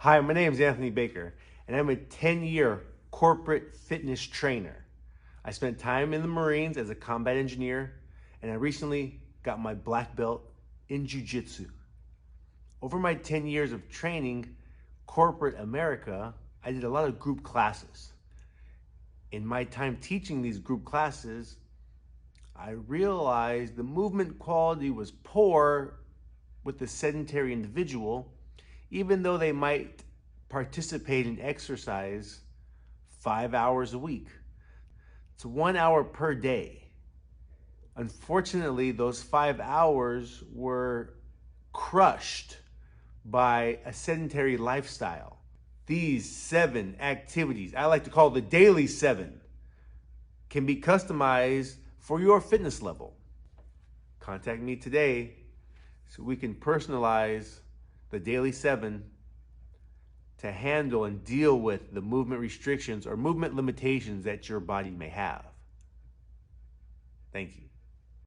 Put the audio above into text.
Hi, my name is Anthony Baker, and I'm a 10-year corporate fitness trainer. I spent time in the Marines as a combat engineer, and I recently got my black belt in jiu-jitsu. Over my 10 years of training corporate America, I did a lot of group classes. In my time teaching these group classes, I realized the movement quality was poor with the sedentary individual, even though they might participate in exercise 5 hours a week. It's 1 hour per day. Unfortunately, those 5 hours were crushed by a sedentary lifestyle. These 7 activities, I like to call the daily 7, can be customized for your fitness level. Contact me today so we can personalize the daily 7 to handle and deal with the movement restrictions or movement limitations that your body may have. Thank you.